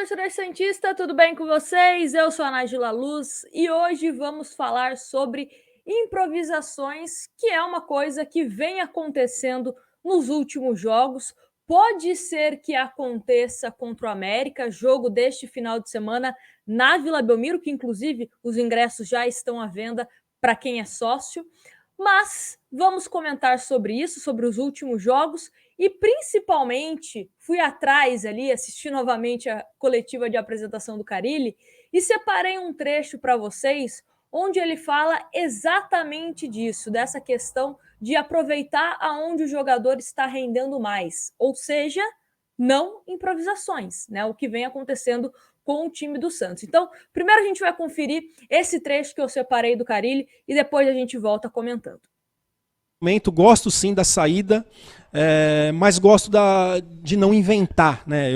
torcedor santista, tudo bem com vocês? Eu sou a Nájila Luz e hoje vamos falar sobre improvisações, que é uma coisa que vem acontecendo nos últimos jogos. Pode ser que aconteça contra o América, jogo deste final de semana na Vila Belmiro, que inclusive os ingressos já estão à venda para quem é sócio. Mas vamos comentar sobre isso, sobre os últimos jogos e principalmente fui atrás ali, assisti novamente a coletiva de apresentação do Carille e separei um trecho para vocês onde ele fala exatamente disso, dessa questão de aproveitar aonde o jogador está rendendo mais, ou seja, não improvisações, né? O que vem acontecendo com o time do Santos. Então, primeiro a gente vai conferir esse trecho que eu separei do Carille e depois a gente volta comentando. Gosto sim da saída, mas gosto de não inventar, né?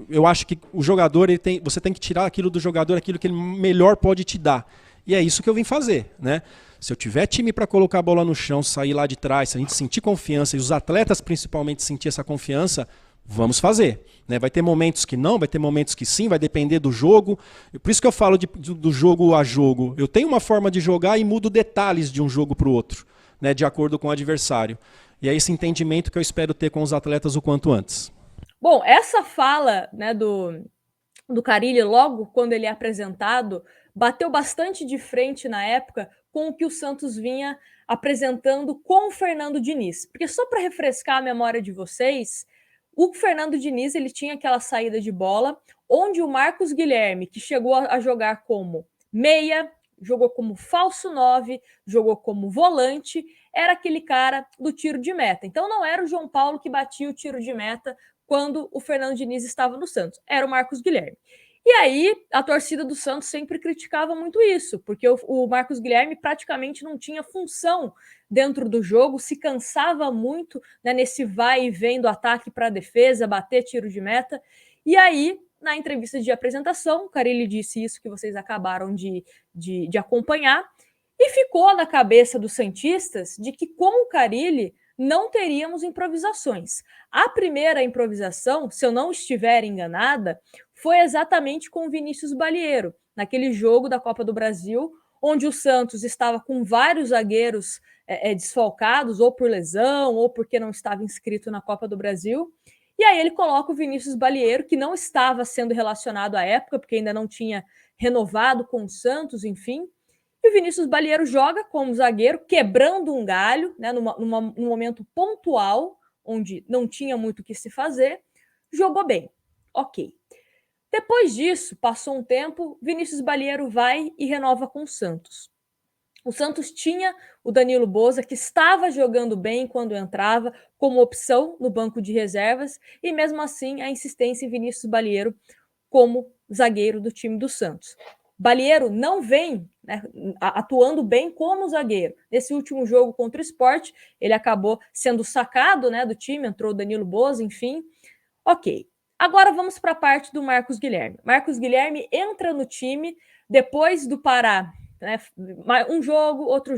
Eu acho que o jogador, você tem que tirar aquilo do jogador, aquilo que ele melhor pode te dar. E é isso que eu vim fazer, né? Se eu tiver time para colocar a bola no chão, sair lá de trás, se a gente sentir confiança, e os atletas principalmente sentir essa confiança, vamos fazer. Né? Vai ter momentos que não, vai ter momentos que sim, vai depender do jogo. Por isso que eu falo do jogo a jogo. Eu tenho uma forma de jogar e mudo detalhes de um jogo para o outro, né, de acordo com o adversário. E é esse entendimento que eu espero ter com os atletas o quanto antes. Bom, essa fala, né, do Carille, logo quando ele é apresentado, bateu bastante de frente na época com o que o Santos vinha apresentando com o Fernando Diniz. Porque só para refrescar a memória de vocês, o Fernando Diniz ele tinha aquela saída de bola onde o Marcos Guilherme, que chegou a jogar como meia, jogou como falso 9, jogou como volante, era aquele cara do tiro de meta. Então não era o João Paulo que batia o tiro de meta quando o Fernando Diniz estava no Santos, era o Marcos Guilherme. E aí, a torcida do Santos sempre criticava muito isso, porque o Marcos Guilherme praticamente não tinha função dentro do jogo, se cansava muito, né, nesse vai e vem do ataque para a defesa, bater tiro de meta. E aí, na entrevista de apresentação, o Carille disse isso que vocês acabaram de acompanhar, e ficou na cabeça dos santistas de que com o Carille não teríamos improvisações. A primeira improvisação, se eu não estiver enganada, foi exatamente com o Vinícius Balieiro, naquele jogo da Copa do Brasil, onde o Santos estava com vários zagueiros desfalcados, ou por lesão, ou porque não estava inscrito na Copa do Brasil. E aí ele coloca o Vinícius Balieiro, que não estava sendo relacionado à época, porque ainda não tinha renovado com o Santos, enfim. E o Vinícius Balieiro joga como zagueiro, quebrando um galho, né, num momento pontual, onde não tinha muito o que se fazer, jogou bem. Ok. Depois disso, passou um tempo, Vinícius Balieiro vai e renova com o Santos. O Santos tinha o Danilo Boza, que estava jogando bem quando entrava, como opção no banco de reservas, e mesmo assim a insistência em Vinícius Balieiro como zagueiro do time do Santos. Balieiro não vem, né, atuando bem como zagueiro. Nesse último jogo contra o Sport, ele acabou sendo sacado, né, do time, entrou o Danilo Boza, enfim. Ok. Agora vamos para a parte do Marcos Guilherme. Marcos Guilherme entra no time depois do Pará, né, um jogo, outro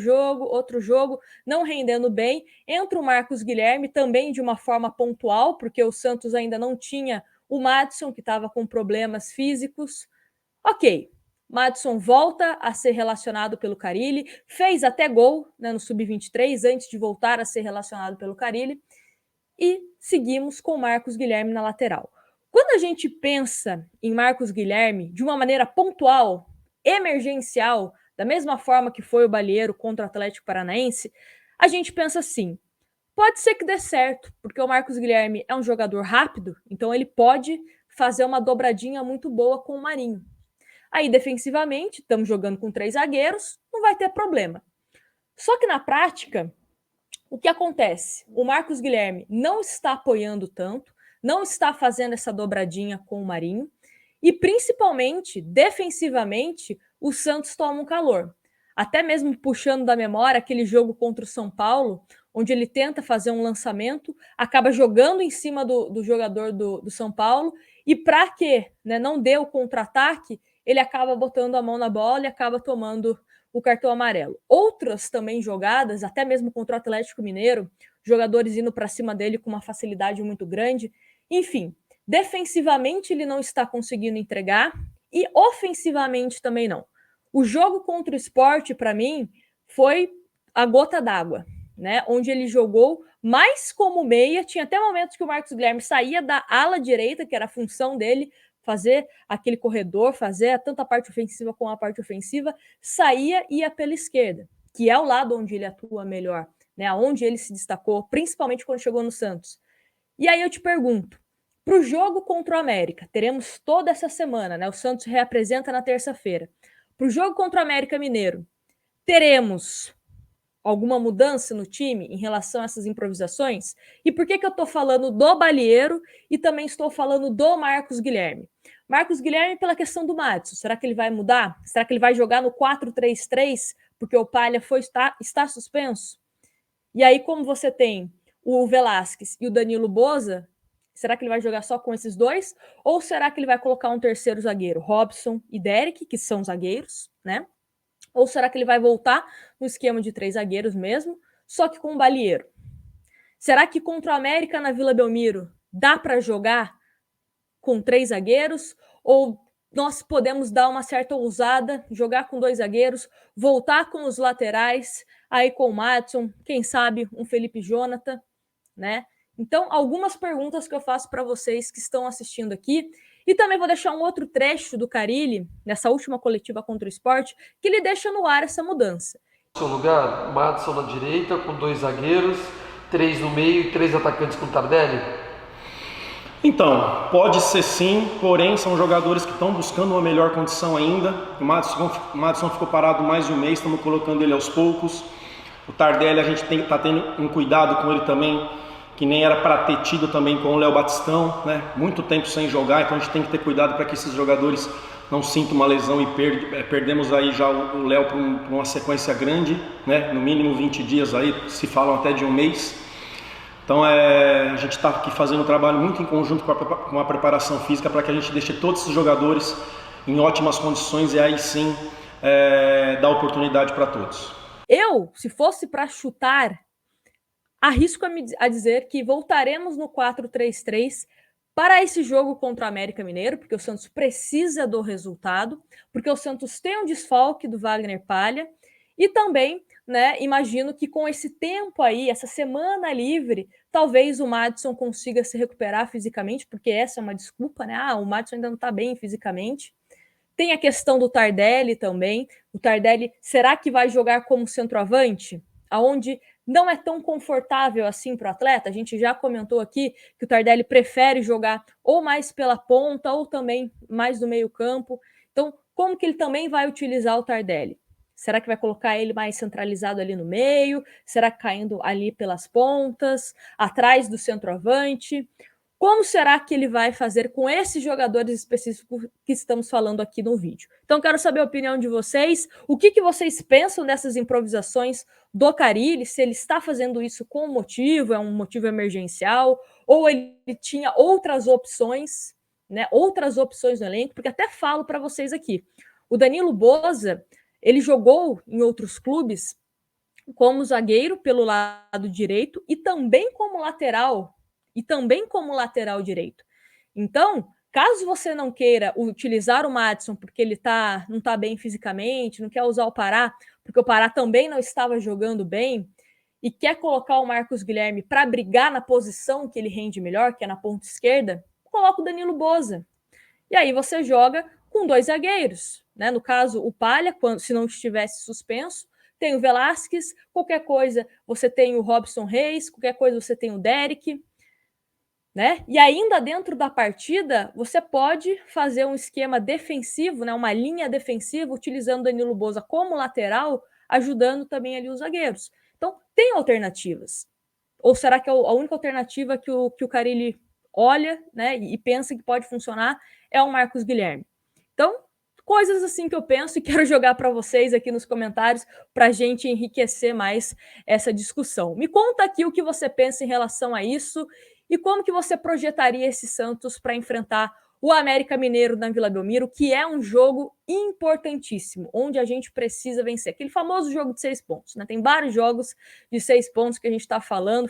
jogo, não rendendo bem. Entra o Marcos Guilherme também de uma forma pontual, porque o Santos ainda não tinha o Madison, que estava com problemas físicos. Ok, Madison volta a ser relacionado pelo Carille, fez até gol, né, no Sub-23, antes de voltar a ser relacionado pelo Carille, e seguimos com Marcos Guilherme na lateral. Quando a gente pensa em Marcos Guilherme de uma maneira pontual, emergencial, da mesma forma que foi o Balieiro contra o Atlético Paranaense, a gente pensa assim, pode ser que dê certo, porque o Marcos Guilherme é um jogador rápido, então ele pode fazer uma dobradinha muito boa com o Marinho. Aí, defensivamente, estamos jogando com 3 zagueiros, não vai ter problema. Só que na prática, o que acontece? O Marcos Guilherme não está apoiando tanto, não está fazendo essa dobradinha com o Marinho, e principalmente, defensivamente, o Santos toma um calor. Até mesmo puxando da memória aquele jogo contra o São Paulo, onde ele tenta fazer um lançamento, acaba jogando em cima do jogador do São Paulo, e para que, né, não dê o contra-ataque, ele acaba botando a mão na bola e acaba tomando o cartão amarelo. Outras também jogadas, até mesmo contra o Atlético Mineiro, jogadores indo para cima dele com uma facilidade muito grande. Enfim, Defensivamente ele não está conseguindo entregar e ofensivamente também não. O jogo contra o Sport, para mim, foi a gota d'água, né? Onde ele jogou mais como meia. Tinha até momentos que o Marcos Guilherme saía da ala direita, que era a função dele, fazer aquele corredor, fazer tanto a parte ofensiva como a parte ofensiva, saía e ia pela esquerda, que é o lado onde ele atua melhor, né? Onde ele se destacou, principalmente quando chegou no Santos. E aí eu te pergunto, para o jogo contra o América, teremos toda essa semana, né? O Santos reapresenta na terça-feira. Para o jogo contra o América Mineiro, teremos alguma mudança no time em relação a essas improvisações? E por que eu estou falando do Balieiro e também estou falando do Marcos Guilherme? Marcos Guilherme pela questão do Matos. Será que ele vai mudar? Será que ele vai jogar no 4-3-3 porque o Palha está suspenso? E aí, como você tem o Velasquez e o Danilo Boza, será que ele vai jogar só com esses dois? Ou será que ele vai colocar um terceiro zagueiro, Robson e Derek, que são zagueiros, né? Ou será que ele vai voltar no esquema de 3 zagueiros mesmo, só que com um Balieiro? Será que contra o América na Vila Belmiro dá para jogar com 3 zagueiros? Ou nós podemos dar uma certa ousada, jogar com 2 zagueiros, voltar com os laterais, aí com o Madison, quem sabe um Felipe Jonathan, né? Então, algumas perguntas que eu faço para vocês que estão assistindo aqui. E também vou deixar um outro trecho do Carille, nessa última coletiva contra o Sport, que ele deixa no ar essa mudança. Seu lugar, Madison na direita, com 2 zagueiros, 3 no meio e 3 atacantes com Tardelli? Então, pode ser sim, porém são jogadores que estão buscando uma melhor condição ainda. O Madison ficou parado mais de um mês, estamos colocando ele aos poucos. O Tardelli a gente está tendo um cuidado com ele também, que nem era para ter tido também com o Léo Batistão, né? Muito tempo sem jogar, então a gente tem que ter cuidado para que esses jogadores não sintam uma lesão e perdemos aí já o Léo para uma sequência grande, né? No mínimo 20 dias aí, se falam até de um mês. Então a gente está aqui fazendo um trabalho muito em conjunto com a preparação física para que a gente deixe todos esses jogadores em ótimas condições e aí sim dar oportunidade para todos. Eu, se fosse para chutar, arrisco a dizer que voltaremos no 4-3-3 para esse jogo contra o América Mineiro, porque o Santos precisa do resultado, porque o Santos tem um desfalque do Wagner Palha e também, né, imagino que com esse tempo aí, essa semana livre, talvez o Madison consiga se recuperar fisicamente, porque essa é uma desculpa, né? O Madison ainda não está bem fisicamente. Tem a questão do Tardelli também. O Tardelli, será que vai jogar como centroavante? Aonde não é tão confortável assim para o atleta? A gente já comentou aqui que o Tardelli prefere jogar ou mais pela ponta ou também mais no meio campo. Então, como que ele também vai utilizar o Tardelli? Será que vai colocar ele mais centralizado ali no meio? Será que caindo ali pelas pontas, atrás do centroavante? Como será que ele vai fazer com esses jogadores específicos que estamos falando aqui no vídeo? Então, quero saber a opinião de vocês. O que vocês pensam dessas improvisações do Carille? Se ele está fazendo isso com motivo, é um motivo emergencial, ou ele tinha outras opções, né? Outras opções no elenco, porque até falo para vocês aqui. O Danilo Boza, ele jogou em outros clubes como zagueiro pelo lado direito e também como lateral direito. Então, caso você não queira utilizar o Madison porque ele não está bem fisicamente, não quer usar o Pará, porque o Pará também não estava jogando bem, e quer colocar o Marcos Guilherme para brigar na posição que ele rende melhor, que é na ponta esquerda, coloca o Danilo Boza. E aí você joga com 2 zagueiros, né? No caso, o Palha, se não estivesse suspenso, tem o Velasquez, qualquer coisa você tem o Robson Reis, qualquer coisa você tem o Derek, né? E ainda dentro da partida, você pode fazer um esquema defensivo, né? Uma linha defensiva, utilizando o Danilo Boza como lateral, ajudando também ali os zagueiros. Então, tem alternativas. Ou será que a única alternativa que o Carille olha, né, e pensa que pode funcionar é o Marcos Guilherme? Então, coisas assim que eu penso e quero jogar para vocês aqui nos comentários para a gente enriquecer mais essa discussão. Me conta aqui o que você pensa em relação a isso e como que você projetaria esse Santos para enfrentar o América Mineiro na Vila Belmiro, que é um jogo importantíssimo, onde a gente precisa vencer. Aquele famoso jogo de 6 pontos, né? Tem vários jogos de 6 pontos que a gente está falando,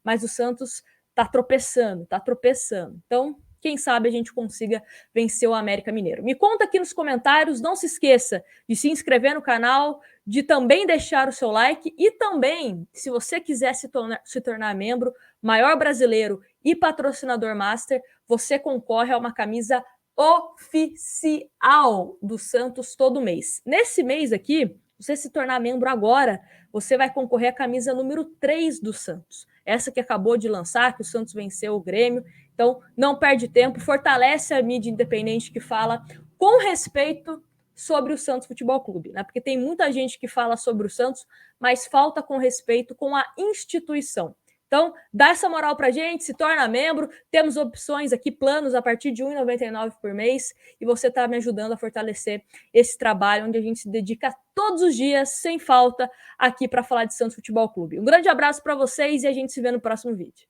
mas o Santos tá tropeçando. Então, quem sabe a gente consiga vencer o América Mineiro. Me conta aqui nos comentários, não se esqueça de se inscrever no canal, de também deixar o seu like e também, se você quiser se tornar membro, maior brasileiro e patrocinador master, você concorre a uma camisa oficial do Santos todo mês. Nesse mês aqui, você se tornar membro agora, você vai concorrer à camisa número 3 do Santos. Essa que acabou de lançar, que o Santos venceu o Grêmio. Então, não perde tempo, fortalece a mídia independente que fala com respeito sobre o Santos Futebol Clube, né? Porque tem muita gente que fala sobre o Santos, mas falta com respeito com a instituição. Então, dá essa moral pra gente, se torna membro, temos opções aqui, planos a partir de R$ 1,99 por mês, e você está me ajudando a fortalecer esse trabalho, onde a gente se dedica todos os dias, sem falta, aqui para falar de Santos Futebol Clube. Um grande abraço para vocês e a gente se vê no próximo vídeo.